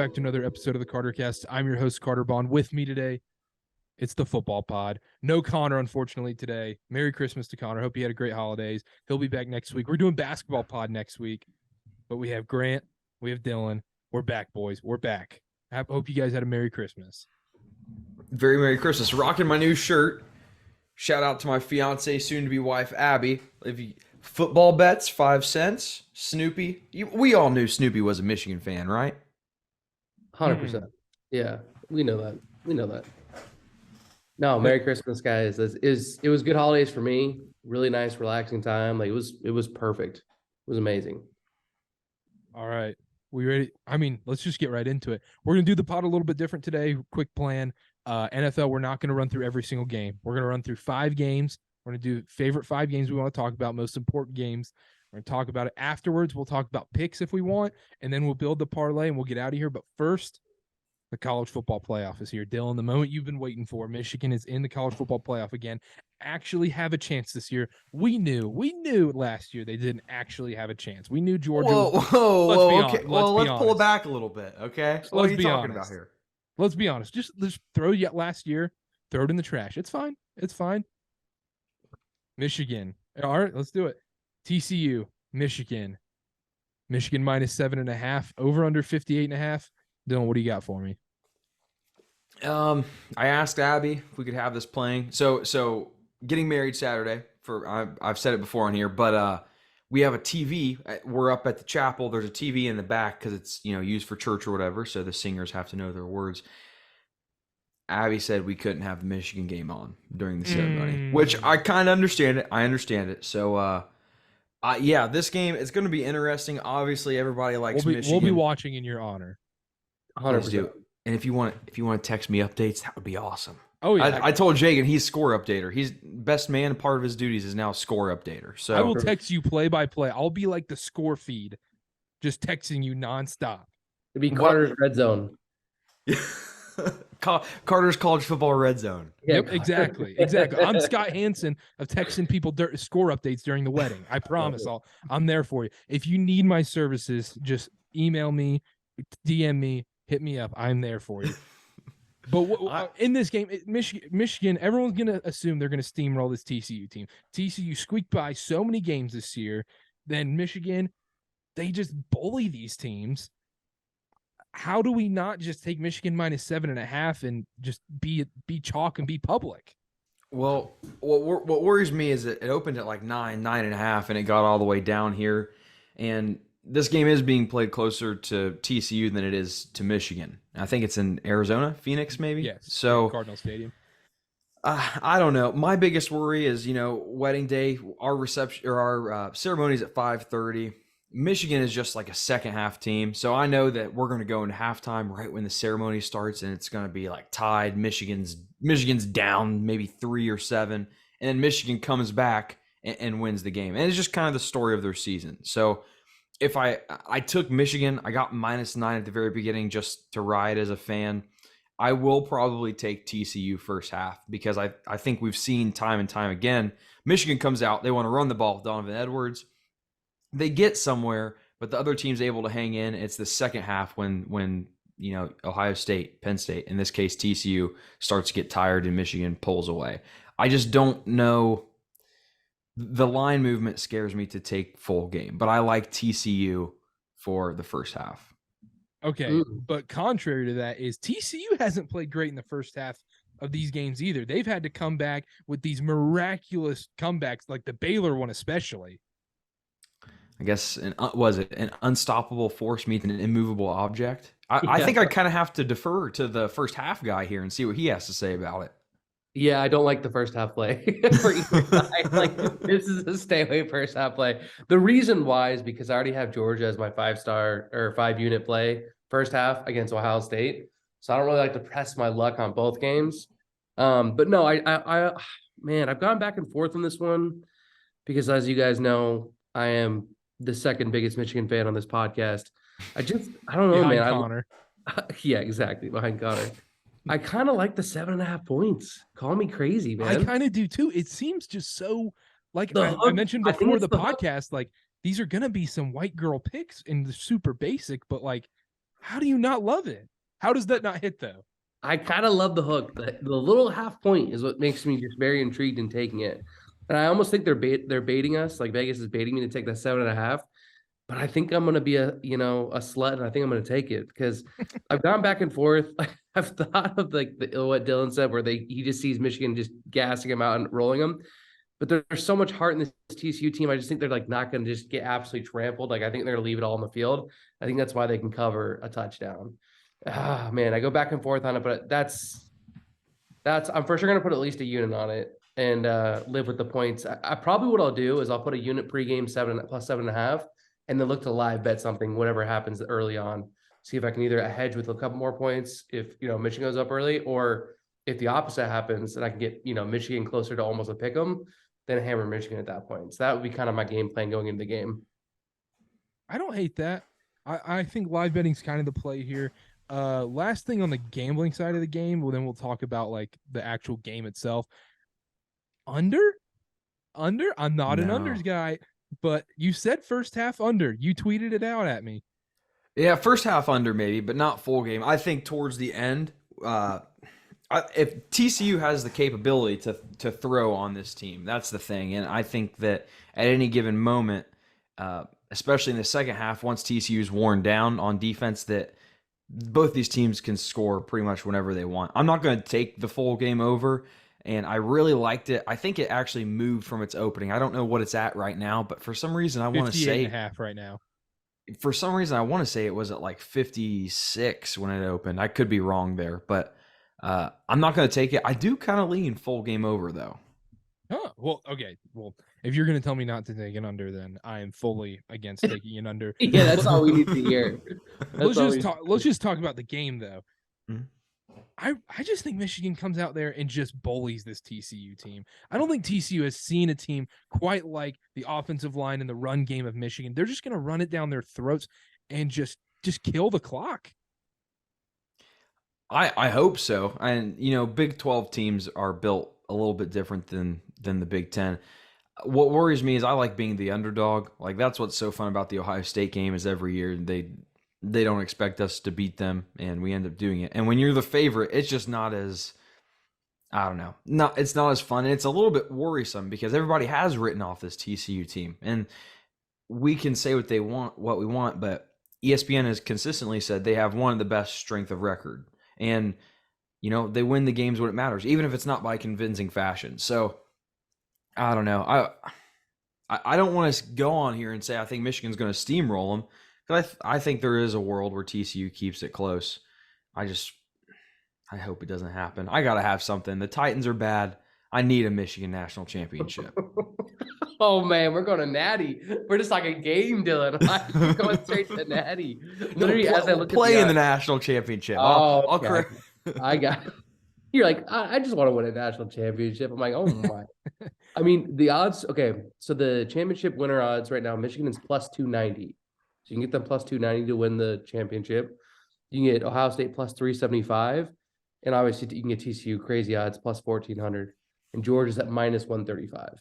back to another episode of the CarterCast. I'm your host, Carter Bond. With me today, it's the football pod. No Connor, unfortunately, today. Merry Christmas to Connor. Hope you had a great holidays. He'll be back next week. We're doing basketball pod next week, but we have Grant. We have Dylan. We're back, boys. We're back. I hope you guys had a Merry Christmas. Very Merry Christmas. Rocking my new shirt. Shout out to my fiance, soon-to-be wife, Abby. Football bets, 5 cents. Snoopy. We all knew Snoopy was a Michigan fan, right? 100%. Yeah, we know that. No, Merry Christmas, guys. It was good holidays for me. Really nice, relaxing time. Like it was perfect. It was amazing. All right. We ready? I mean, let's just get right into it. We're going to do the pod a little bit different today. Quick plan. NFL, we're not going to run through every single game. We're going to run through 5 games. We're going to do favorite 5 games we want to talk about, most important games. We're going to talk about it afterwards. We'll talk about picks if we want, and then we'll build the parlay and we'll get out of here. But first, the college football playoff is here. Dylan, the moment you've been waiting for. Michigan is in the college football playoff again. Actually have a chance this year. We knew last year they didn't actually have a chance. We knew Georgia. Whoa. Okay. Let's pull it back a little bit, okay? What are you talking about here? Let's be honest. Just throw yet last year, throw it in the trash. It's fine. Michigan. All right, let's do it. TCU, Michigan. Michigan minus 7.5, over under 58.5. Dylan, what do you got for me? I asked Abby if we could have this playing. So getting married Saturday I've said it before on here, but we have a TV. We're up at the chapel. There's a TV in the back because it's used for church or whatever. So the singers have to know their words. Abby said we couldn't have the Michigan game on during the ceremony, which I kind of understand it. I understand it. So yeah, this game is going to be interesting. Obviously, everybody likes Michigan. We'll be watching in your honor. 100%. And if you want to text me updates, that would be awesome. Oh yeah, I told Jagan he's score updater. He's best man. Part of his duties is now score updater. So I will text you play by play. I'll be like the score feed, just texting you nonstop. It'd be Carter's Red Zone. Carter's college football red zone. Yep, exactly. I'm Scott Hansen of texting people score updates during the wedding. I promise. I'm there for you. If you need my services, just email me, DM me, hit me up. I'm there for you. But in this game, Michigan, everyone's going to assume they're going to steamroll this TCU team. TCU squeaked by so many games this year. Then Michigan, they just bully these teams. How do we not just take Michigan minus 7.5 and just be chalk and be public? Well, what worries me is that it opened at like 9.5, and it got all the way down here. And this game is being played closer to TCU than it is to Michigan. I think it's in Arizona, Phoenix, maybe. Yes. So Cardinal Stadium. I don't know. My biggest worry is wedding day. Our reception or our ceremony is at 5:30. Michigan is just like a second half team. So I know that we're going to go into halftime right when the ceremony starts, and it's going to be like tied. Michigan's down maybe 3 or 7, and then Michigan comes back and wins the game. And it's just kind of the story of their season. So if I took Michigan, I got -9 at the very beginning just to ride as a fan. I will probably take TCU first half because I think we've seen time and time again, Michigan comes out, they want to run the ball with Donovan Edwards. They get somewhere, but the other team's able to hang in. It's the second half when Ohio State, Penn State, in this case TCU, starts to get tired and Michigan pulls away. I just don't know. The line movement scares me to take full game, but I like TCU for the first half. Okay, but contrary to that is TCU hasn't played great in the first half of these games either. They've had to come back with these miraculous comebacks, like the Baylor one especially. I guess, was it an unstoppable force meets an immovable object? I think I kind of have to defer to the first half guy here and see what he has to say about it. Yeah, I don't like the first half play for either side. Like, this is a stay away first half play. The reason why is because I already have Georgia as my 5-star or 5-unit play first half against Ohio State. So I don't really like to press my luck on both games. But no, I've gone back and forth on this one because, as you guys know, I am the second biggest Michigan fan on this podcast. I don't know, Behind man. Connor. Yeah, exactly. Behind Connor. I kind of like the 7.5 points. Call me crazy, man. I kind of do too. It seems just so like I mentioned before the podcast, like these are going to be some white girl picks in the super basic, but like How do you not love it? How does that not hit though? I kind of love the hook. The little half point is what makes me just very intrigued in taking it. And I almost think they're baiting us. Like Vegas is baiting me to take that 7.5. But I think I'm going to be a slut, and I think I'm going to take it because I've gone back and forth. I've thought of like what Dylan said, where he just sees Michigan just gassing him out and rolling them. But there's so much heart in this TCU team. I just think they're like not going to just get absolutely trampled. Like I think they're going to leave it all on the field. I think that's why they can cover a touchdown. Ah, man, I go back and forth on it, but that's I'm for sure going to put at least a unit on it and live with the points. I probably what I'll do is I'll put a unit pregame plus 7.5. And then look to live bet something, whatever happens early on. See if I can either hedge with a couple more points if Michigan goes up early, or if the opposite happens and I can get Michigan closer to almost a pick 'em, then hammer Michigan at that point. So that would be kind of my game plan going into the game. I don't hate that. I think live betting's kind of the play here. Last thing on the gambling side of the game, well, then we'll talk about like the actual game itself. Under? I'm not an unders guy. But you said first half under. You tweeted it out at me. Yeah, first half under maybe, but not full game. I think towards the end, if TCU has the capability to throw on this team, that's the thing. And I think that at any given moment, especially in the second half, once TCU's worn down on defense, that both these teams can score pretty much whenever they want. I'm not going to take the full game over. And I really liked it. I think it actually moved from its opening. I don't know what it's at right now, but for some reason I want to say 58.5 right now. For some reason I want to say it was at like 56 when it opened. I could be wrong there, but I'm not going to take it. I do kind of lean full game over though. Oh, well, okay. Well, if you're going to tell me not to take an under, then I am fully against taking an under. Yeah, that's all we need to hear. Let's just talk about the game though. Mm-hmm. I just think Michigan comes out there and just bullies this TCU team. I don't think TCU has seen a team quite like the offensive line and the run game of Michigan. They're just going to run it down their throats and just kill the clock. I hope so. And, Big 12 teams are built a little bit different than the Big 10. What worries me is I like being the underdog. Like, that's what's so fun about the Ohio State game is every year they don't expect us to beat them, and we end up doing it. And when you're the favorite, it's just not as, I don't know, it's not as fun. And it's a little bit worrisome because everybody has written off this TCU team. And we can say what we want, but ESPN has consistently said they have one of the best strength of record. And, they win the games when it matters, even if it's not by convincing fashion. So, I don't know. I don't want to go on here and say I think Michigan's going to steamroll them. I think there is a world where TCU keeps it close. I hope it doesn't happen. I got to have something. The Titans are bad. I need a Michigan national championship. Oh, man, we're going to Natty. We're just like a game, Dylan. We're going straight to Natty. Literally, as I look play in the national championship. I'll correct. I got You're like, I just want to win a national championship. I'm like, oh, my. I mean, the odds. Okay, so the championship winner odds right now, Michigan is plus 290. So you can get them plus 290 to win the championship. You can get Ohio State plus 375. And obviously you can get TCU crazy odds plus 1,400. And Georgia's at minus 135.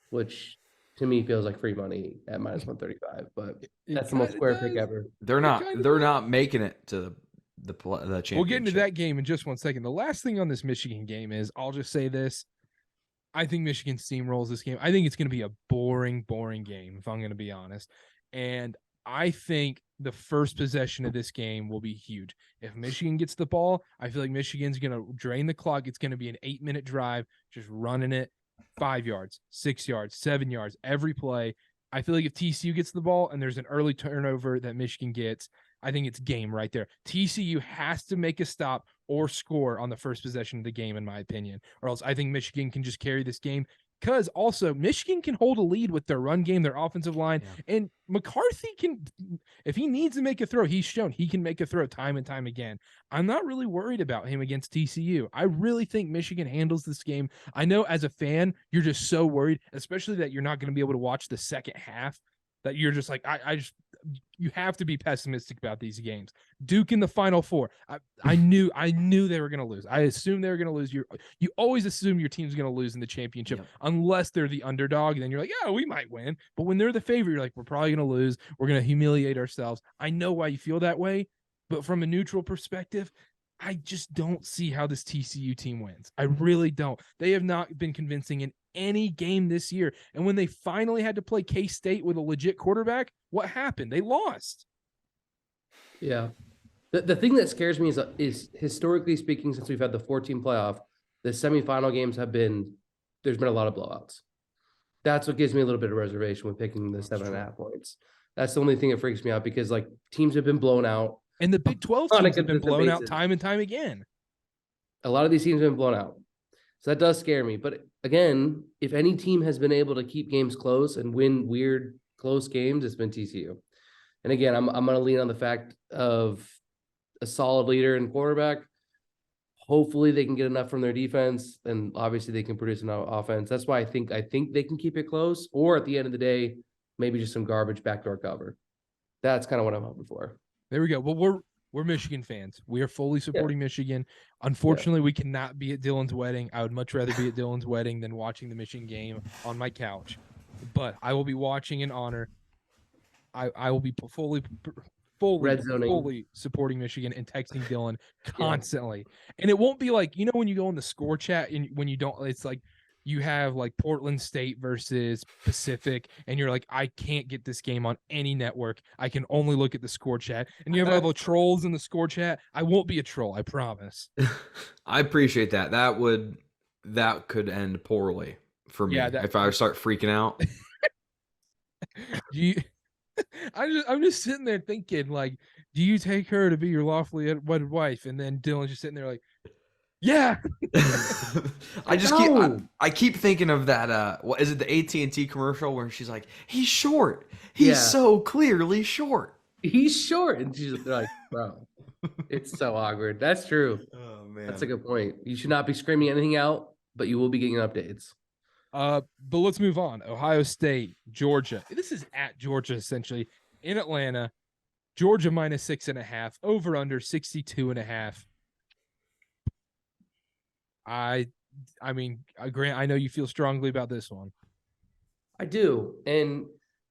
Which to me feels like free money at minus 135. But that's the most square pick ever. They're not making it to the championship. We'll get into that game in just 1 second. The last thing on this Michigan game is, I'll just say this. I think Michigan steamrolls this game. I think it's going to be a boring game, if I'm going to be honest. And I think the first possession of this game will be huge. If Michigan gets the ball, I feel like Michigan's going to drain the clock. It's going to be an 8-minute drive, just running it 5 yards, 6 yards, 7 yards, every play. I feel like if TCU gets the ball and there's an early turnover that Michigan gets, I think it's game right there. TCU has to make a stop or score on the first possession of the game, in my opinion, or else I think Michigan can just carry this game. Because also Michigan can hold a lead with their run game, their offensive line, and McCarthy can, if he needs to make a throw, he's shown he can make a throw time and time again. I'm not really worried about him against TCU. I really think Michigan handles this game. I know as a fan, you're just so worried, especially that you're not going to be able to watch the second half, that you're just like, you have to be pessimistic about these games. Duke in the Final Four. I knew they were going to lose. I assumed they were going to lose. You always assume your team's going to lose in the championship unless they're the underdog. And then you're like, yeah, we might win. But when they're the favorite, you're like, we're probably going to lose. We're going to humiliate ourselves. I know why you feel that way, but from a neutral perspective, I just don't see how this TCU team wins. I really don't. They have not been convincing in any game this year. And when they finally had to play K-State with a legit quarterback, what happened? They lost. Yeah. The thing that scares me is historically speaking, since we've had the 14 playoff, the semifinal games there's been a lot of blowouts. That's what gives me a little bit of reservation with picking the 7.5 points. That's the only thing that freaks me out because like teams have been blown out. And the Big 12 teams have been blown out time and time again. A lot of these teams have been blown out. So that does scare me. But again, if any team has been able to keep games close and win weird close games, it's been TCU. And again, I'm going to lean on the fact of a solid leader and quarterback. Hopefully they can get enough from their defense, and obviously they can produce enough offense. That's why I think they can keep it close, or at the end of the day, maybe just some garbage backdoor cover. That's kind of what I'm hoping for. There we go. Well, we're Michigan fans. We are fully supporting Michigan. Unfortunately, we cannot be at Dylan's wedding. I would much rather be at Dylan's wedding than watching the Michigan game on my couch. But I will be watching in honor. I will be fully supporting Michigan and texting Dylan constantly. And it won't be like, when you go in the score chat and when you don't, it's like you have like Portland State versus Pacific, and you're like, I can't get this game on any network. I can only look at the score chat. And you have all the trolls in the score chat. I won't be a troll, I promise. I appreciate that. That could end poorly for me if I start freaking out. I'm just sitting there thinking, like, do you take her to be your lawfully wedded wife? And then Dylan's just sitting there like, yeah. I keep thinking of that. What is it? The AT&T commercial where she's like, he's short. He's so clearly short. He's short. And she's like, bro, it's so awkward. That's true. Oh man. That's a good point. You should not be screaming anything out, but you will be getting updates. But let's move on. Ohio State, Georgia. This is at Georgia, essentially, in Atlanta. Georgia minus 6.5, over under 62.5. I mean, Grant, I know you feel strongly about this one. I do. And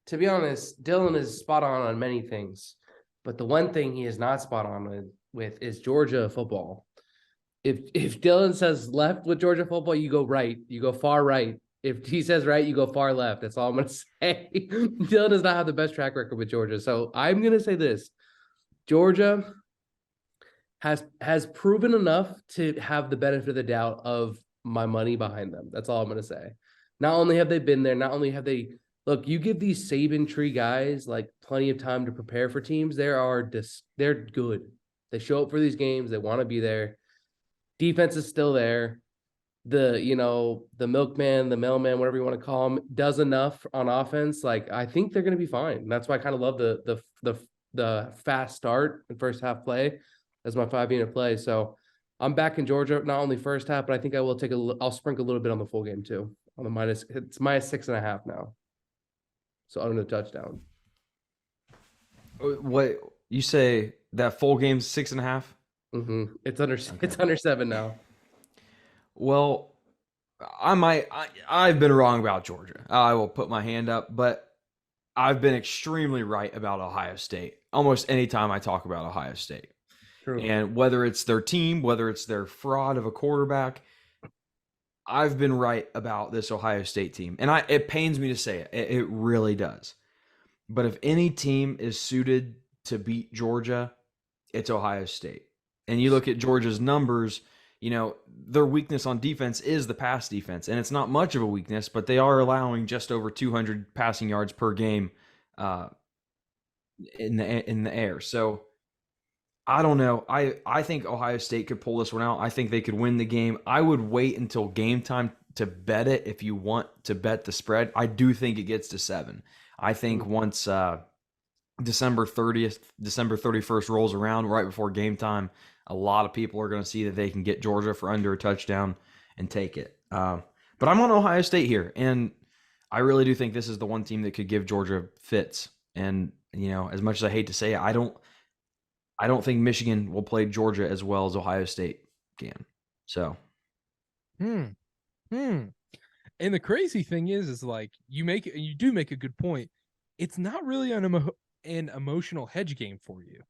to be honest, Dylan is spot on many things. But the one thing he is not spot on with is Georgia football. If Dylan says left with Georgia football, you go right. You go far right. If he says right, you go far left. That's all I'm going to say. Dylan does not have the best track record with Georgia. So I'm going to say this. Georgia has proven enough to have the benefit of the doubt of my money behind them. That's all I'm going to say. Not only have they been there, not only have they – look, you give these Saban tree guys like plenty of time to prepare for teams. They're good. They show up for these games. They want to be there. Defense is still there. The milkman, the mailman, whatever you want to call him, does enough on offense. Like, I think they're going to be fine. And that's why I kind of love the fast start and first half play as my 5-unit play. So I'm back in Georgia, not only first half, but I think I will I'll sprinkle a little bit on the full game too. On the it's minus 6.5 now. So under the touchdown. What you say that full game's 6.5? Mm-hmm. It's under 7 now. Well, I've been wrong about Georgia. I will put my hand up, but I've been extremely right about Ohio State almost any time I talk about Ohio State. True. And whether it's their team, whether it's their fraud of a quarterback, I've been right about this Ohio State team. And it pains me to say it. It really does. But if any team is suited to beat Georgia, it's Ohio State. And you look at Georgia's numbers, their weakness on defense is the pass defense. And it's not much of a weakness, but they are allowing just over 200 passing yards per game in the air. So I don't know. I think Ohio State could pull this one out. I think they could win the game. I would wait until game time to bet it if you want to bet the spread. I do think it gets to 7. I think once December 31st rolls around right before game time, a lot of people are going to see that they can get Georgia for under a touchdown and take it. But I'm on Ohio State here, and I really do think this is the one team that could give Georgia fits. And as much as I hate to say it, I don't think Michigan will play Georgia as well as Ohio State can. So, And the crazy thing is like you do make a good point. It's not really an emotional hedge game for you.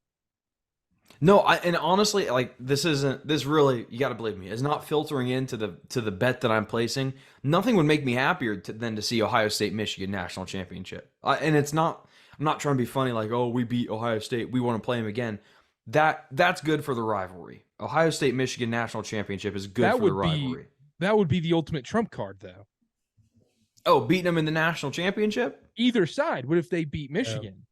no, and honestly, like this really, you got to believe me, is not filtering into the bet that I'm placing. Nothing would make me happier than to see Ohio State Michigan national championship. And it's not. I'm not trying to be funny, like, oh, we beat Ohio State, we want to play them again. That's good for the rivalry. Ohio State Michigan national championship is good for the rivalry. That would be the ultimate trump card, though. Oh, beating them in the national championship? Either side. What if they beat Michigan?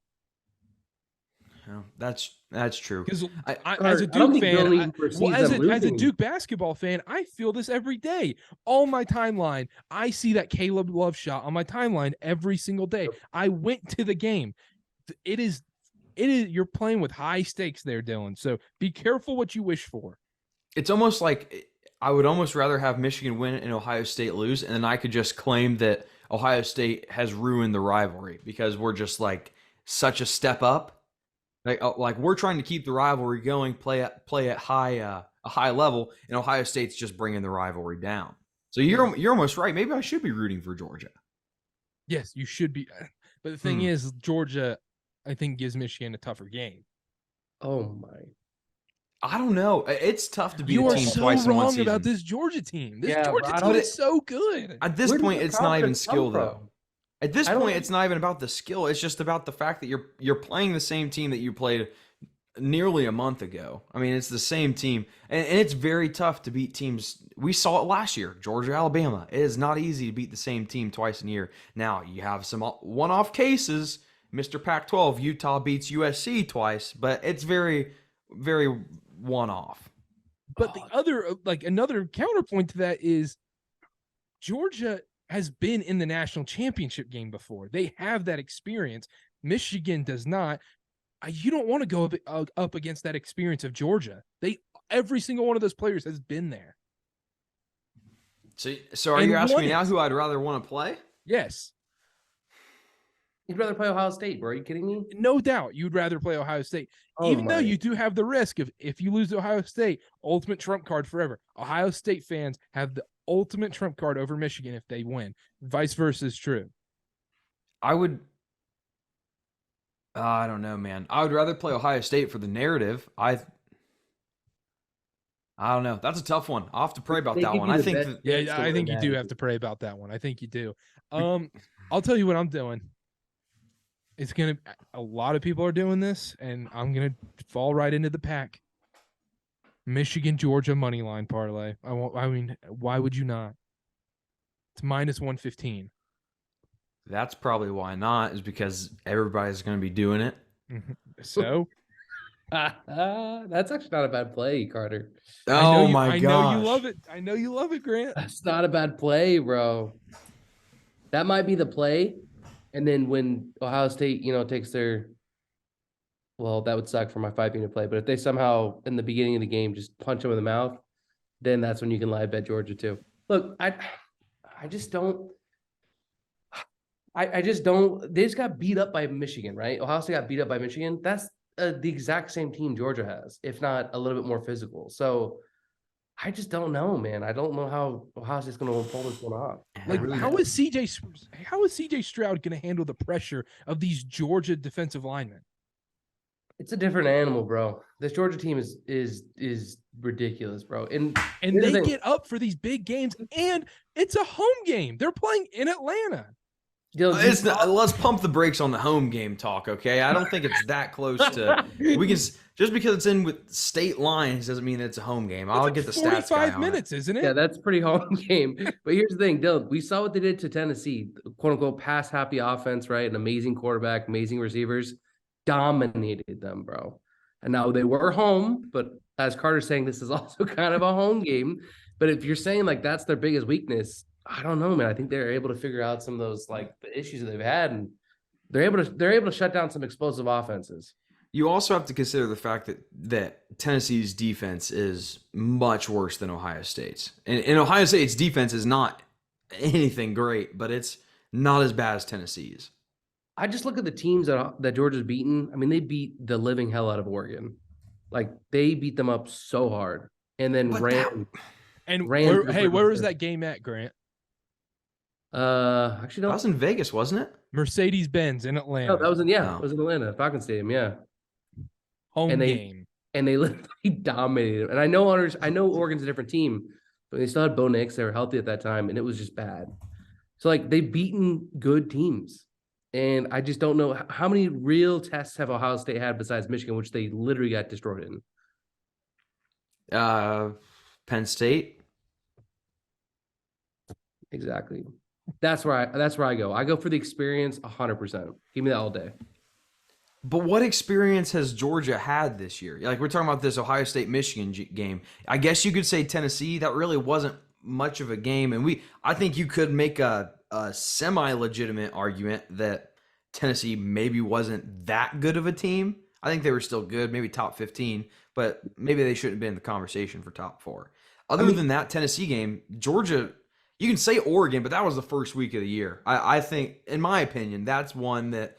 Oh, that's true. Because as a Duke fan, as a Duke basketball fan, I feel this every day. On my timeline, I see that Caleb Love shot on my timeline every single day. I went to the game. It is. You're playing with high stakes there, Dylan. So be careful what you wish for. It's almost like I would almost rather have Michigan win and Ohio State lose, and then I could just claim that Ohio State has ruined the rivalry because we're just like such a step up. Like we're trying to keep the rivalry going, play at a high level, and Ohio State's just bringing the rivalry down. So you're almost right. Maybe I should be rooting for Georgia. Yes, you should be. But the thing is, Georgia, I think, gives Michigan a tougher game. Oh my! I don't know. It's tough to beat a team twice in one season. You are so wrong about this Georgia team. This Georgia team is so good. At this point, it's not even skill though. At this point, it's not even about the skill. It's just about the fact that you're playing the same team that you played nearly a month ago. I mean, it's the same team, and it's very tough to beat teams. We saw it last year, Georgia, Alabama. It is not easy to beat the same team twice in a year. Now, you have some one-off cases. Mr. Pac-12, Utah beats USC twice, but it's very, very one-off. But the other, another counterpoint to that is Georgia has been in the national championship game before. They have that experience. Michigan does not. You don't want to go up against that experience of Georgia. Every single one of those players has been there. So are you asking me now who I'd rather want to play? Yes. You'd rather play Ohio State, bro. Are you kidding me? No doubt you'd rather play Ohio State. Even though you do have the risk of, if you lose to Ohio State, ultimate trump card forever. Ohio State fans have the ultimate trump card over Michigan if they win. Vice versa is true. I don't know, man. I would rather play Ohio State for the narrative. I don't know. That's a tough one. I'll have to pray about that one. I think you do have to pray about that one. I think you do. I'll tell you what I'm doing. A lot of people are doing this, and I'm gonna fall right into the pack. Michigan, Georgia money line parlay. Why would you not? It's -115. That's probably why not, is because everybody's going to be doing it. So that's actually not a bad play, Carter. Oh my god! I know you love it. I know you love it, Grant. That's not a bad play, bro. That might be the play. And then when Ohio State, takes their, well, that would suck for my 5-unit play. But if they somehow in the beginning of the game just punch them in the mouth, then that's when you can live bet Georgia too. Look, I just don't. I just don't. They just got beat up by Michigan, right? Ohio State got beat up by Michigan. That's the exact same team Georgia has, if not a little bit more physical. So I just don't know, man. I don't know how Ohio State's going to pull this one off. How is CJ Stroud going to handle the pressure of these Georgia defensive linemen? It's a different animal, bro. This Georgia team is ridiculous, bro. And they get up for these big games, and it's a home game. They're playing in Atlanta. Let's pump the brakes on the home game talk, okay? I don't think it's that close to. We can just because it's in with state lines doesn't mean it's a home game. I'll get the stats. 45 minutes, isn't it? Yeah, that's pretty home game. But here's the thing, Dylan. We saw what they did to Tennessee, quote unquote, pass happy offense, right? An amazing quarterback, amazing receivers, dominated them, bro. And now they were home, but as Carter's saying, this is also kind of a home game. But if you're saying like that's their biggest weakness, I don't know, man. I think they're able to figure out some of those the issues that they've had, and they're able to shut down some explosive offenses. You also have to consider the fact that Tennessee's defense is much worse than Ohio State's, and Ohio State's defense is not anything great, but it's not as bad as Tennessee's. I just look at the teams that Georgia's beaten. I mean, they beat the living hell out of Oregon. Like they beat them up so hard, and then ran. Where was that game at, Grant? Actually, no, that was in Vegas, wasn't it? Mercedes-Benz in Atlanta. No, that was in it was in Atlanta, Falcon Stadium, yeah. Home game. And they literally dominated them. And I know Oregon's a different team, but they still had Bo Nix. They were healthy at that time, and it was just bad. So like they've beaten good teams. And I just don't know how many real tests have Ohio State had besides Michigan, which they literally got destroyed in. Penn State. Exactly. That's where I go. I go for the experience 100%. Give me that all day. But what experience has Georgia had this year? Like we're talking about this Ohio State-Michigan game. I guess you could say Tennessee. That really wasn't much of a game. And I think you could make a semi-legitimate argument that Tennessee maybe wasn't that good of a team. I think they were still good, maybe top 15, but maybe they shouldn't have been in the conversation for top 4. Other than that Tennessee game, Georgia, you can say Oregon, but that was the first week of the year. I think, in my opinion, that's one that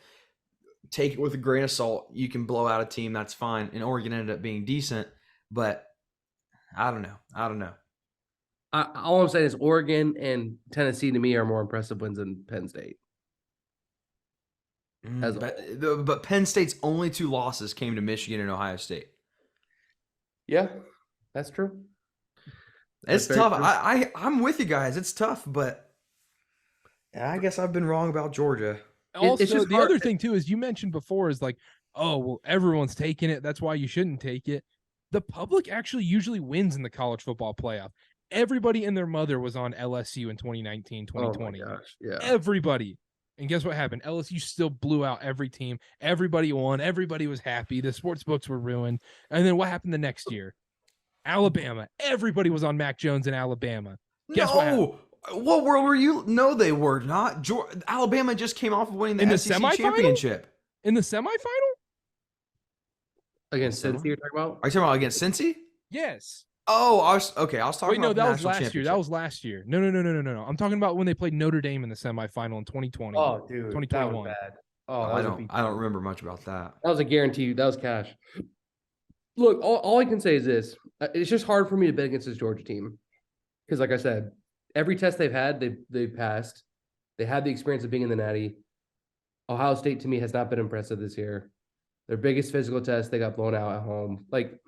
take it with a grain of salt. You can blow out a team, that's fine. And Oregon ended up being decent, but I don't know. All I'm saying is Oregon and Tennessee to me are more impressive wins than Penn State. But Penn State's only 2 losses came to Michigan and Ohio State. Yeah, that's true. It's tough. I'm with you guys. It's tough, but I guess I've been wrong about Georgia. Also, the other thing too is you mentioned before is like, oh well, everyone's taking it. That's why you shouldn't take it. The public actually usually wins in the college football playoff. Everybody and their mother was on LSU in 2019, 2020. Oh my gosh, yeah. Everybody. And guess what happened? LSU still blew out every team. Everybody won. Everybody was happy. The sports books were ruined. And then what happened the next year? Alabama. Everybody was on Mac Jones in Alabama. Guess what happened? What world were you? No, they were not. Alabama just came off of winning the SEC championship. In the semifinal? Against Cincy, you're talking about? Are you talking about against Cincy? Yes. Oh, I was talking about that was last year. That was last year. No. I'm talking about when they played Notre Dame in the semifinal in 2020. Oh, dude. 2021. That was bad. Oh, I don't remember much about that. That was a guarantee. That was cash. Look, all I can say is this. It's just hard for me to bet against this Georgia team. Because like I said, every test they've had, they've passed. They had the experience of being in the Natty. Ohio State, to me, has not been impressive this year. Their biggest physical test, they got blown out at home. Like,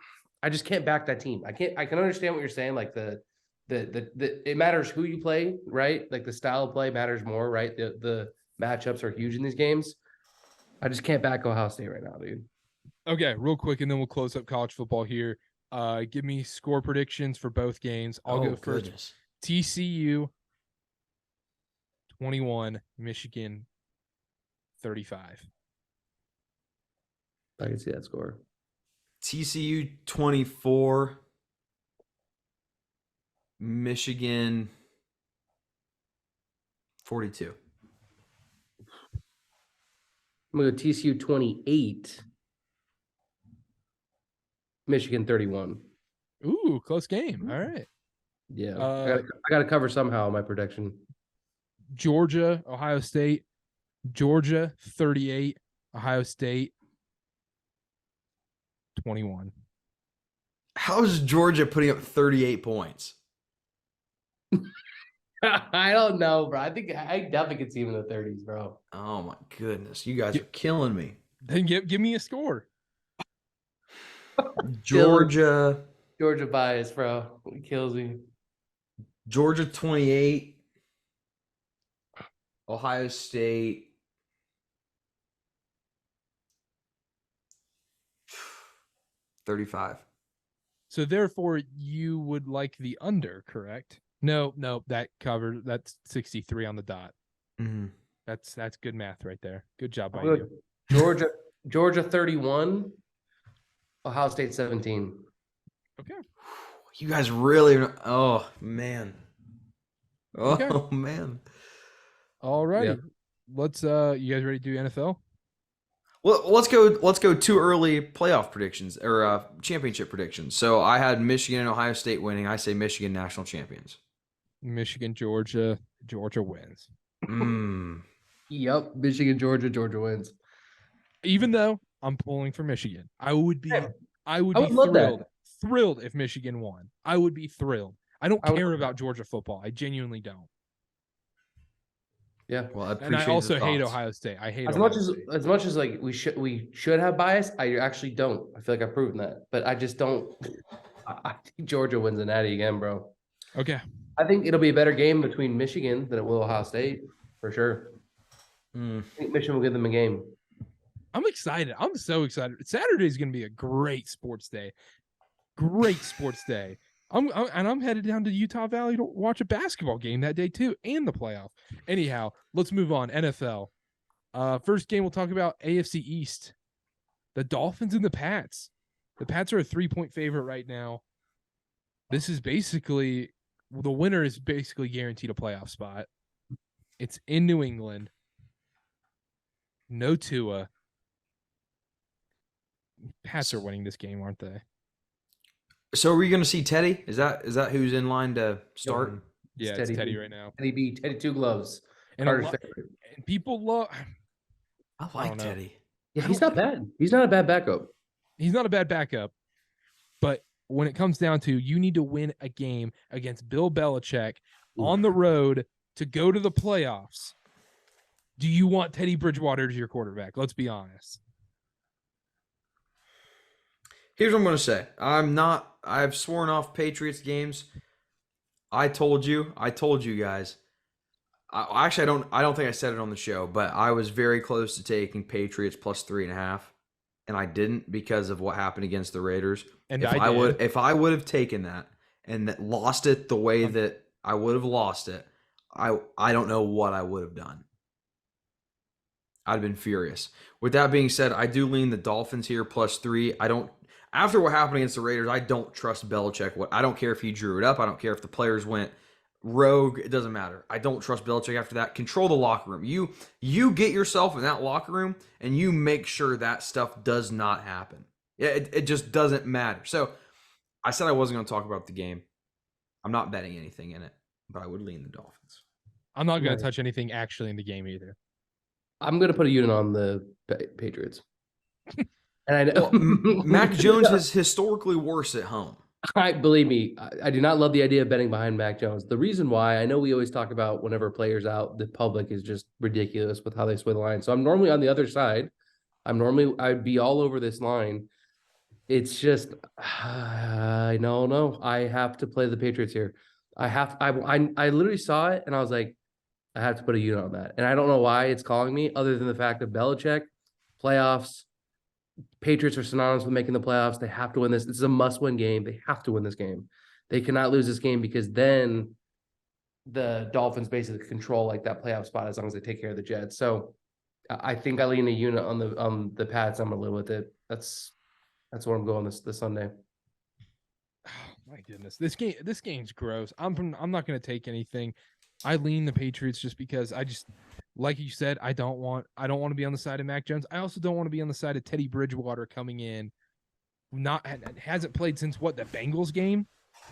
I just can't back that team. I can understand what you're saying. Like the it matters who you play, right? Like the style of play matters more, right? The matchups are huge in these games. I just can't back Ohio State right now, dude. Okay, real quick, and then we'll close up college football here. Give me score predictions for both games. I'll go first. Goodness. TCU 21, Michigan 35. I can see that score. TCU 24, Michigan 42. I'm going to go TCU 28, Michigan 31. Ooh, close game. All right. Yeah. I got to cover somehow my prediction. Georgia, Ohio State. Georgia 38, Ohio State 21. How is Georgia putting up 38 points? I don't know, bro. I definitely could see him in the 30s, bro. Oh my goodness, you guys are killing me. Then give me a score. Georgia bias, bro. It kills me. Georgia 28, Ohio State 35. So therefore, you would like the under, correct? No, that covered. That's 63 on the dot. Mm-hmm. That's good math right there. Good job by you. Georgia 31, Ohio State 17. Okay. You guys really? Oh man. Oh Okay. man. All right. Yeah. Let's. You guys ready to do NFL? Well, let's go too early playoff predictions or championship predictions. So I had Michigan and Ohio State winning. I say Michigan national champions. Michigan, Georgia. Georgia wins. Yep. Michigan, Georgia wins. Even though I'm pulling for Michigan, I would be I would love that. thrilled if Michigan won. I would be thrilled. I don't I would care love about Georgia football. I genuinely don't. Yeah. Well, I And I appreciate also the hate thoughts. Ohio State. I hate As Ohio much State. as much as like we should have bias, I actually don't. I feel like I've proven that, but I just don't. I think Georgia wins the Natty again, bro. Okay. I think it'll be a better game between Michigan than it will Ohio State for sure. Mm. I think Michigan will give them a game. I'm excited. I'm so excited. Saturday is going to be a great sports day. Great sports day. I'm headed down to Utah Valley to watch a basketball game that day too, and the playoff. Anyhow, let's move on. NFL. First game we'll talk about AFC East. The Dolphins and the Pats. The Pats are a 3-point favorite right now. This is basically the winner is basically guaranteed a playoff spot. It's in New England. No Tua. Pats are winning this game, aren't they? So are we going to see Teddy? Is that who's in line to start? Yeah, it's Teddy right now. Teddy B, Teddy Two Gloves. And, and people love. I like Teddy. Yeah, he's not bad. He's not a bad backup. He's not a bad backup. But when it comes down to you need to win a game against Bill Belichick on the road to go to the playoffs, do you want Teddy Bridgewater as your quarterback? Let's be honest. Here's what I'm going to say. I've sworn off Patriots games. I told you guys. Actually, I don't think I said it on the show, but I was very close to taking Patriots plus 3.5, and I didn't because of what happened against the Raiders. And if I would have taken that and lost it the way that I would have lost it, I don't know what I would have done. I'd have been furious. With that being said, I do lean the Dolphins here plus 3. After what happened against the Raiders, I don't trust Belichick. I don't care if he drew it up. I don't care if the players went rogue. It doesn't matter. I don't trust Belichick after that. Control the locker room. You get yourself in that locker room and you make sure that stuff does not happen. Yeah, it just doesn't matter. So I said I wasn't going to talk about the game. I'm not betting anything in it, but I would lean the Dolphins. I'm not going to touch anything actually in the game either. I'm going to put a unit on the Patriots. And I know Mac Jones is historically worse at home. Believe me, I do not love the idea of betting behind Mac Jones. The reason why, I know we always talk about whenever players out, the public is just ridiculous with how they sway the line. So I'm normally on the other side. I'd be all over this line. It's just, no, I have to play the Patriots here. I literally saw it and I was like, I have to put a unit on that. And I don't know why it's calling me other than the fact of Belichick, playoffs, Patriots are synonymous with making the playoffs. They have to win this. This is a must-win game. They have to win this game. They cannot lose this game because then the Dolphins basically control like that playoff spot as long as they take care of the Jets. So I think I lean a unit on the Pats. I'm gonna live with it. That's where I'm going this Sunday. Oh my goodness, this game's gross. I'm not gonna take anything. I lean the Patriots just because like you said, I don't want to be on the side of Mac Jones. I also don't want to be on the side of Teddy Bridgewater coming in. Hasn't played since the Bengals game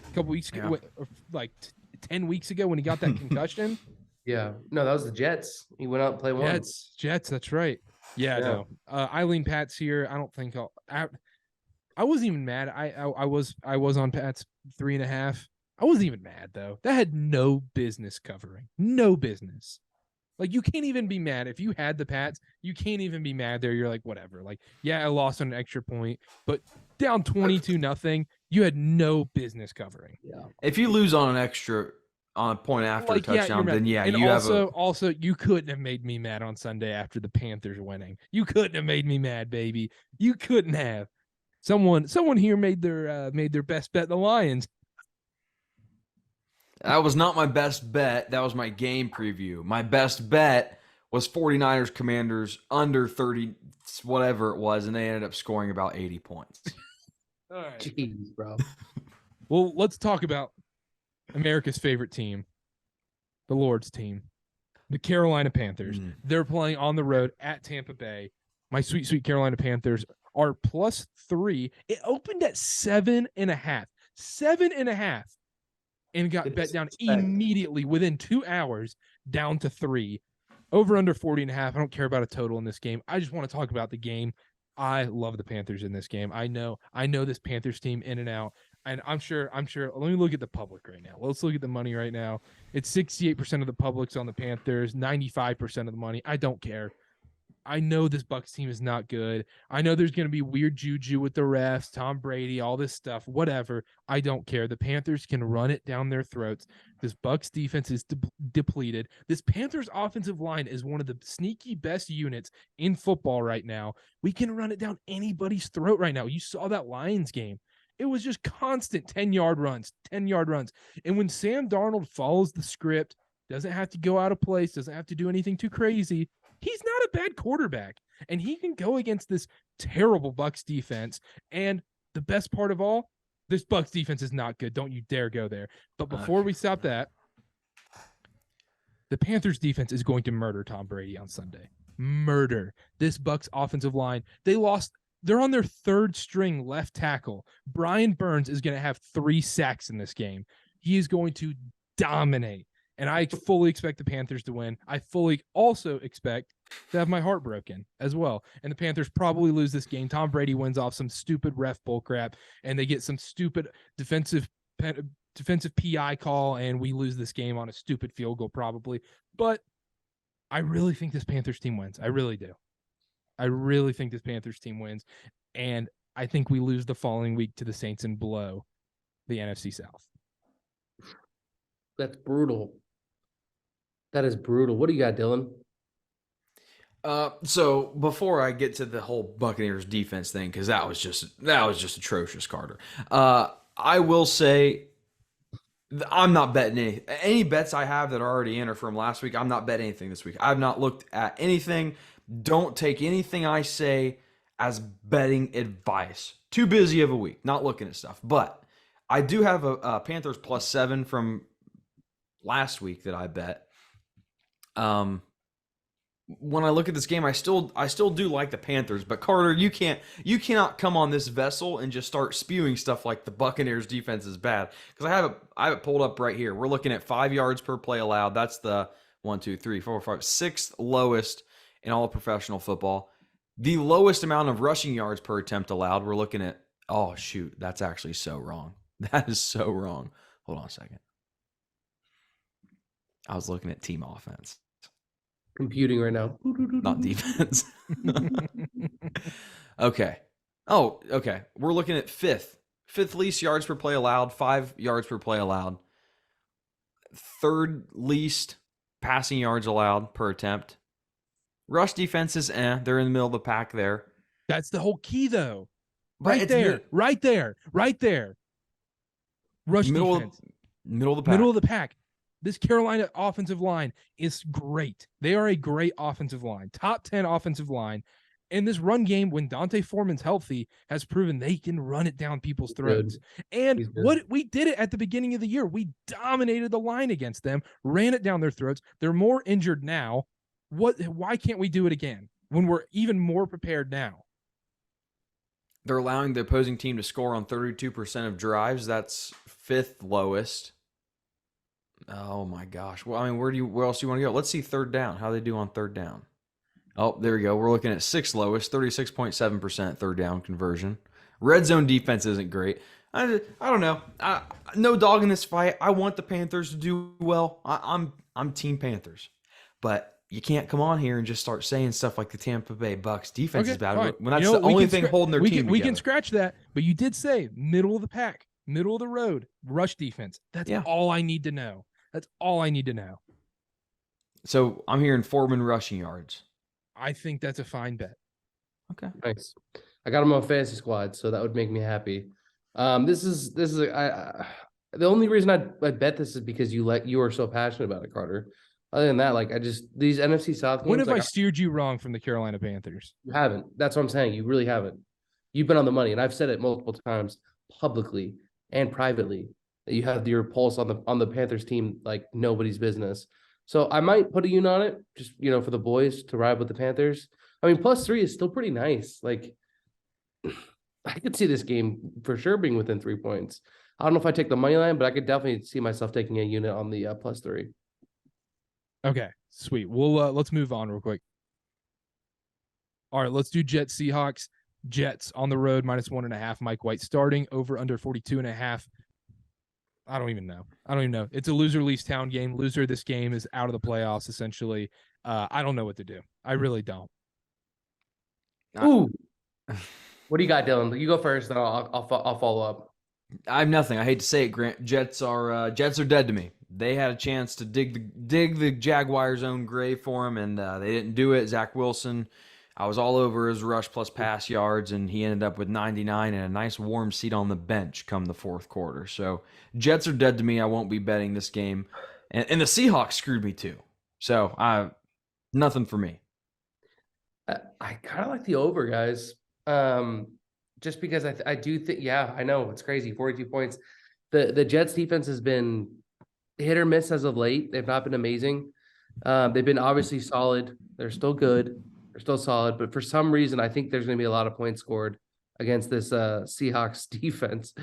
a couple weeks ago, like 10 weeks ago when he got that concussion. Yeah, no, that was the Jets. He went out and played one. Jets. That's right. Yeah. No. I lean Pats here. I don't think I wasn't even mad. I was on Pats 3.5. I wasn't even mad though. That had no business covering. No business. Like, you can't even be mad. If you had the Pats, you can't even be mad there. You're like, whatever. Like, yeah, I lost on an extra point, but down 22-0, you had no business covering. Yeah. If you lose on a point after a touchdown, then you also you couldn't have made me mad on Sunday after the Panthers winning. You couldn't have made me mad, baby. You couldn't have. Someone here made their best bet the Lions. That was not my best bet. That was my game preview. My best bet was 49ers Commanders under 30, whatever it was, and they ended up scoring about 80 points. All right. Jeez, bro. Well, let's talk about America's favorite team, the Lord's team, the Carolina Panthers. They're playing on the road at Tampa Bay. My sweet, sweet Carolina Panthers are plus 3. It opened at 7.5. 7.5. And got bet down immediately within 2 hours down to 3. Over under 40.5. I don't care about a total in this game. I just want to talk about the game. I love the Panthers in this game. I know this Panthers team in and out. And I'm sure. Let me look at the public right now. Let's look at the money right now. It's 68% of the public's on the Panthers, 95% of the money. I don't care. I know this Bucs team is not good. I know there's going to be weird juju with the refs, Tom Brady, all this stuff, whatever. I don't care. The Panthers can run it down their throats. This Bucs defense is depleted. This Panthers offensive line is one of the sneaky best units in football right now. We can run it down anybody's throat right now. You saw that Lions game. It was just constant 10-yard runs. And when Sam Darnold follows the script, doesn't have to go out of place, doesn't have to do anything too crazy, he's not a bad quarterback. And he can go against this terrible Bucs defense. And the best part of all, this Bucs defense is not good. Don't you dare go there. But before we stop that, the Panthers defense is going to murder Tom Brady on Sunday. Murder. This Bucs offensive line, they're on their third string left tackle. Brian Burns is going to have 3 sacks in this game. He is going to dominate. And I fully expect the Panthers to win. I fully also expect to have my heart broken as well. And the Panthers probably lose this game. Tom Brady wins off some stupid ref bull crap, and they get some stupid defensive PI call, and we lose this game on a stupid field goal probably. But I really think this Panthers team wins. I really do. I really think this Panthers team wins. And I think we lose the following week to the Saints and blow the NFC South. That's brutal. That is brutal. What do you got, Dylan? So before I get to the whole Buccaneers defense thing, because that was just atrocious, Carter. I will say I'm not betting any bets I have that are already in or from last week. I'm not betting anything this week. I've not looked at anything. Don't take anything I say as betting advice. Too busy of a week, not looking at stuff. But I do have a Panthers +7 from last week that I bet. When I look at this game, I still do like the Panthers, but Carter, you cannot come on this vessel and just start spewing stuff like the Buccaneers defense is bad, because I have it pulled up right here. We're looking at 5 yards per play allowed. That's the 6th lowest in all of professional football. The lowest amount of rushing yards per attempt allowed. We're looking at, oh shoot, that's actually so wrong. That is so wrong. Hold on a second. I was looking at team offense. Computing right now. Not defense. Okay. Oh, okay. We're looking at fifth least yards per play allowed, 5 yards per play allowed. Third least passing yards allowed per attempt. Rush defenses, they're in the middle of the pack there. That's the whole key, though. Right there. Rush defense. Middle of the pack. Middle of the pack. This Carolina offensive line is great. They are a great offensive line, top 10 offensive line. And this run game, when Dante Foreman's healthy, has proven they can run it down people's throats. And what we did it at the beginning of the year. We dominated the line against them, ran it down their throats. They're more injured now. Why can't we do it again when we're even more prepared now? They're allowing the opposing team to score on 32% of drives. That's 5th lowest. Oh my gosh. Well, I mean, where else do you want to go? Let's see third down. How they do on third down. Oh, there we go. We're looking at 6th lowest, 36.7% third down conversion. Red zone defense isn't great. I don't know. No dog in this fight. I want the Panthers to do well. I'm team Panthers. But you can't come on here and just start saying stuff like the Tampa Bay Bucs defense is bad fine. when that's the only thing holding their team together. We can scratch that, but you did say middle of the pack, middle of the road, rush defense. That's all I need to know. That's all I need to know. So I'm hearing Foreman rushing yards. I think that's a fine bet. Okay. Nice. I got him on fantasy squad, so that would make me happy. This is the only reason I bet this is because you are so passionate about it, Carter. Other than that, these NFC South games. When have I steered you wrong from the Carolina Panthers? You haven't. That's what I'm saying. You really haven't. You've been on the money, and I've said it multiple times, publicly and privately, that you have your pulse on the Panthers team like nobody's business. So I might put a unit on it, just for the boys to ride with the Panthers. I mean, +3 is still pretty nice. Like, I could see this game for sure being within 3 points. I don't know if I take the money line, but I could definitely see myself taking a unit on the +3. Okay. Sweet. We'll let's move on real quick. All right, let's do Jets Seahawks. Jets on the road -1.5. Mike White starting, over under 42.5. I don't even know. It's a loser leaves town game. Loser of this game is out of the playoffs, essentially. I don't know what to do. I really don't. Ooh. What do you got, Dylan? You go first, then I'll follow up. I have nothing. I hate to say it, Grant. Jets are dead to me. They had a chance to dig the Jaguars' own grave for him, and they didn't do it. Zach Wilson, I was all over his rush plus pass yards, and he ended up with 99 and a nice warm seat on the bench come the fourth quarter. So Jets are dead to me. I won't be betting this game. And the Seahawks screwed me too. So nothing for me. I kind of like the over, guys. Just because I do think, yeah, I know it's crazy. 42 points. The Jets defense has been hit or miss as of late. They've not been amazing. They've been obviously solid. They're still good. They're still solid. But for some reason, I think there's going to be a lot of points scored against this Seahawks defense.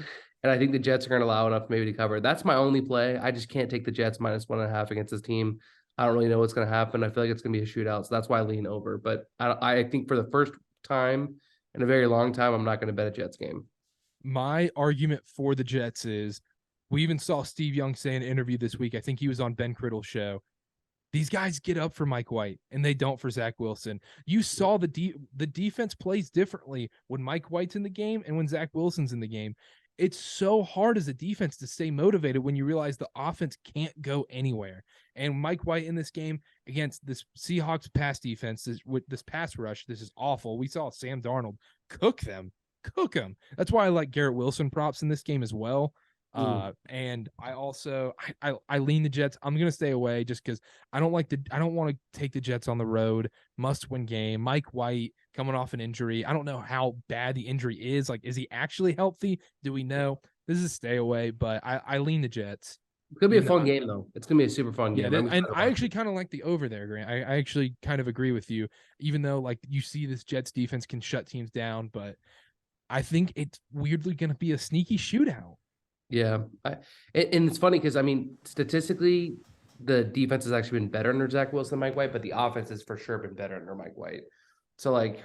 And I think the Jets are going to allow enough maybe to cover. That's my only play. I just can't take the Jets -1.5 against this team. I don't really know what's going to happen. I feel like it's going to be a shootout. So that's why I lean over. But I think for the first time in a very long time, I'm not going to bet a Jets game. My argument for the Jets is, we even saw Steve Young say in an interview this week, I think he was on Ben Criddle's show, these guys get up for Mike White, and they don't for Zach Wilson. You saw the defense plays differently when Mike White's in the game and when Zach Wilson's in the game. It's so hard as a defense to stay motivated when you realize the offense can't go anywhere. And Mike White in this game against this Seahawks pass defense, with this pass rush, this is awful. We saw Sam Darnold cook them. That's why I like Garrett Wilson props in this game as well. And I also I lean the Jets. I'm gonna stay away just because I don't want to take the Jets on the road. Must win game. Mike White coming off an injury. I don't know how bad the injury is. Like, is he actually healthy? Do we know? This is a stay away, but I lean the Jets. It's gonna be a fun game though. It's gonna be a super fun game. Yeah, and I actually kind of like the over there, Grant. I actually kind of agree with you, even though like you see this Jets defense can shut teams down, but I think it's weirdly gonna be a sneaky shootout. Yeah. And it's funny because, I mean, statistically, the defense has actually been better under Zach Wilson than Mike White, but the offense has for sure been better under Mike White. So, like,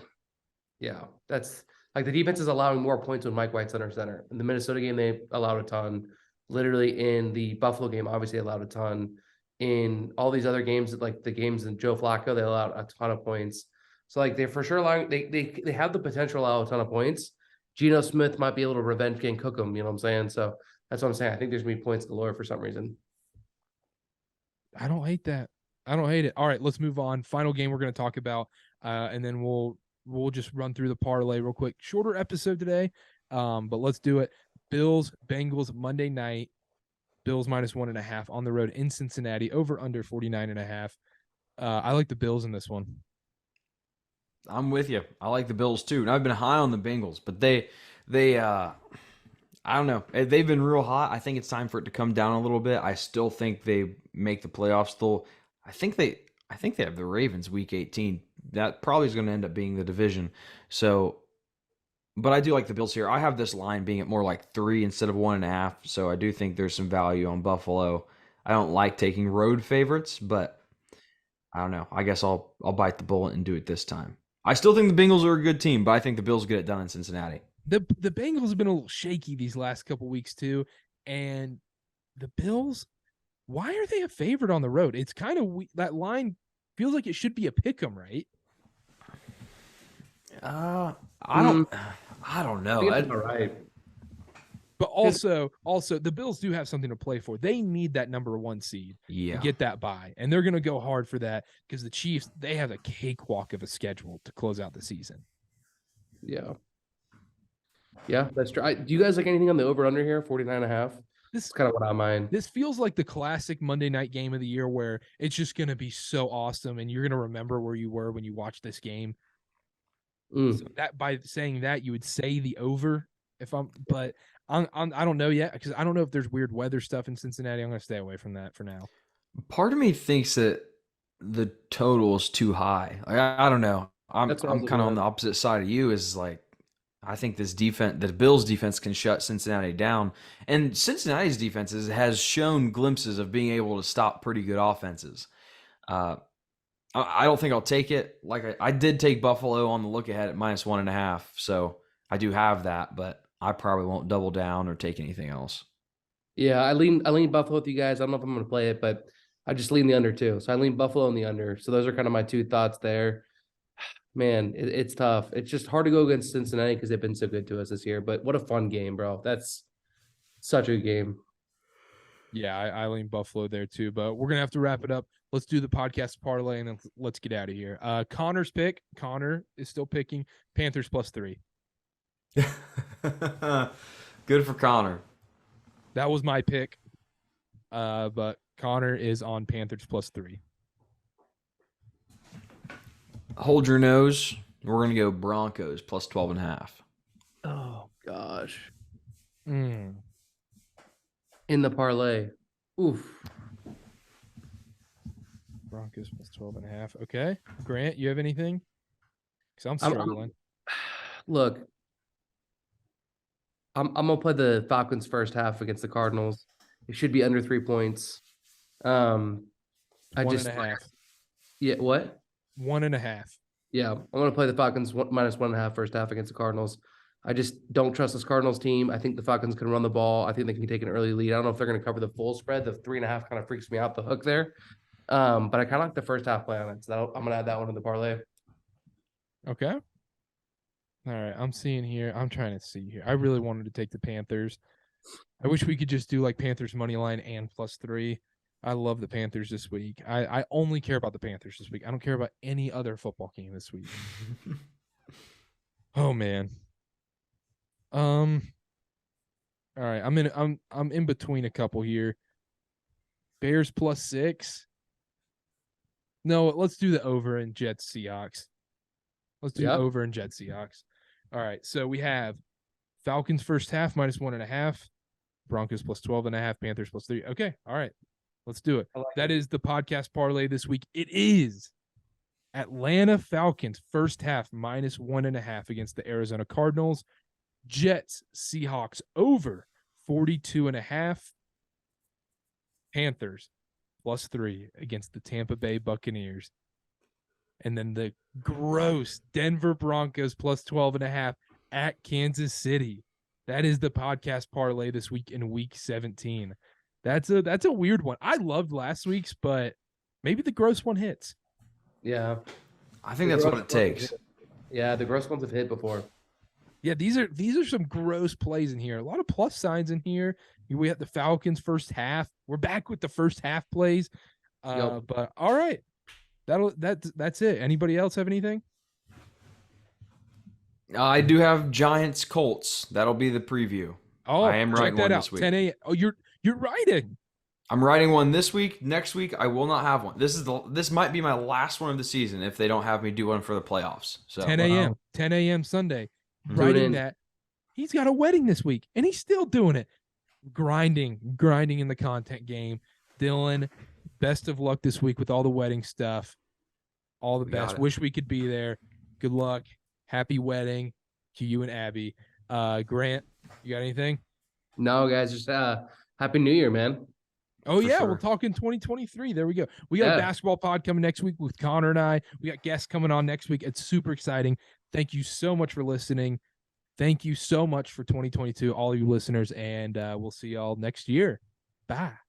yeah, that's like the defense is allowing more points when Mike White's under center. In the Minnesota game, they allowed a ton. Literally in the Buffalo game, obviously allowed a ton. In all these other games, like the games in Joe Flacco, they allowed a ton of points. So, like, they're for sure allowing, they have the potential to allow a ton of points. Geno Smith might be able to revenge game cook them, you know what I'm saying? So that's what I'm saying. I think there's going to be points galore for some reason. I don't hate that. I don't hate it. All right, let's move on. Final game we're going to talk about, and then we'll just run through the parlay real quick. Shorter episode today, but let's do it. Bills, Bengals, Monday night. Bills -1.5 on the road in Cincinnati, over under 49.5. I like the Bills in this one. I'm with you. I like the Bills too. And I've been high on the Bengals, but they I don't know. They've been real hot. I think it's time for it to come down a little bit. I still think they make the playoffs still. I think they have the Ravens week 18. That probably is going to end up being the division. So, but I do like the Bills here. I have this line being at more like 3 instead of 1.5. So I do think there's some value on Buffalo. I don't like taking road favorites, but I don't know. I guess I'll bite the bullet and do it this time. I still think the Bengals are a good team, but I think the Bills get it done in Cincinnati. The Bengals have been a little shaky these last couple weeks too, and the Bills, why are they a favorite on the road? It's kind of that line feels like it should be a pick 'em, right? I don't know. All right. But also the Bills do have something to play for. They need that number 1 seed to get that bye, and they're going to go hard for that because the Chiefs, they have a cakewalk of a schedule to close out the season. Yeah, that's true. Do you guys like anything on the over-under here, 49.5? This is kind of what I mind. This feels like the classic Monday night game of the year where it's just going to be so awesome, and you're going to remember where you were when you watched this game. So that by saying that, you would say the over. But I don't know yet because I don't know if there's weird weather stuff in Cincinnati. I'm going to stay away from that for now. Part of me thinks that the total is too high. Like, I don't know. I'm kind of on the opposite side of you. Is like, I think this defense, the Bills defense, can shut Cincinnati down, and Cincinnati's defenses has shown glimpses of being able to stop pretty good offenses. I don't think I'll take it. Like I did take Buffalo on the look ahead at -1.5, so I do have that, but I probably won't double down or take anything else. Yeah, I lean Buffalo with you guys. I don't know if I'm going to play it, but I just lean the under too. So I lean Buffalo and the under. So those are kind of my two thoughts there. Man, it's tough. It's just hard to go against Cincinnati because they've been so good to us this year. But what a fun game, bro. That's such a game. Yeah, I lean Buffalo there too, but we're going to have to wrap it up. Let's do the podcast parlay and then let's get out of here. Connor's pick. Connor is still picking Panthers +3. Good for Connor. That was my pick. But Connor is on Panthers +3. Hold your nose. We're going to go Broncos +12.5. Oh, gosh. Mm. In the parlay. Oof. Broncos +12.5. Okay. Grant, you have anything? Because I'm struggling. Look, I'm gonna play the Falcons first half against the Cardinals. It should be under 3 points. I 1.5. Yeah, what? 1.5. Yeah, I'm gonna play the Falcons -1.5 first half against the Cardinals. I just don't trust this Cardinals team. I think the Falcons can run the ball. I think they can take an early lead. I don't know if they're going to cover the full spread. The 3.5 kind of freaks me out the hook there. But I kind of like the first half play on it. So I'm going to add that one to the parlay. Okay. All right. I'm seeing here. I'm trying to see here. I really wanted to take the Panthers. I wish we could just do like Panthers money line and +3. I love the Panthers this week. I only care about the Panthers this week. I don't care about any other football game this week. Oh man. All right. I'm in between a couple here. Bears +6. No, let's do the over in Jets Seahawks. Let's do over in Jets Seahawks. All right. So we have Falcons first half -1.5, Broncos +12.5, Panthers +3. Okay. All right. Let's do it. That is the podcast parlay this week. It is Atlanta Falcons first half -1.5 against the Arizona Cardinals. Jets Seahawks over 42.5. Panthers +3 against the Tampa Bay Buccaneers. And then the gross Denver Broncos +12.5 at Kansas City. That is the podcast parlay this week in week 17. That's a weird one. I loved last week's, but maybe the gross one hits. Yeah. I think that's what it takes. Yeah, the gross ones have hit before. Yeah, these are some gross plays in here. A lot of plus signs in here. We have the Falcons first half. We're back with the first half plays. But all right. That's it. Anybody else have anything? I do have Giants Colts. That'll be the preview. Oh, I am writing check that one out. this week. 10 a.m. Oh, you're writing. I'm writing one this week. Next week I will not have one. This might be my last one of the season if they don't have me do one for the playoffs. So 10 a.m. 10 a.m. Sunday. Writing that. He's got a wedding this week and he's still doing it. Grinding in the content game. Dylan, best of luck this week with all the wedding stuff. All the best. Wish we could be there. Good luck. Happy wedding to you and Abby. Grant, you got anything? No, guys, just Happy New Year, man. Oh, yeah, we'll talk in 2023. There we go. We got a basketball pod coming next week with Connor and I. We got guests coming on next week. It's super exciting. Thank you so much for listening. Thank you so much for 2022, all you listeners, and we'll see y'all next year. Bye.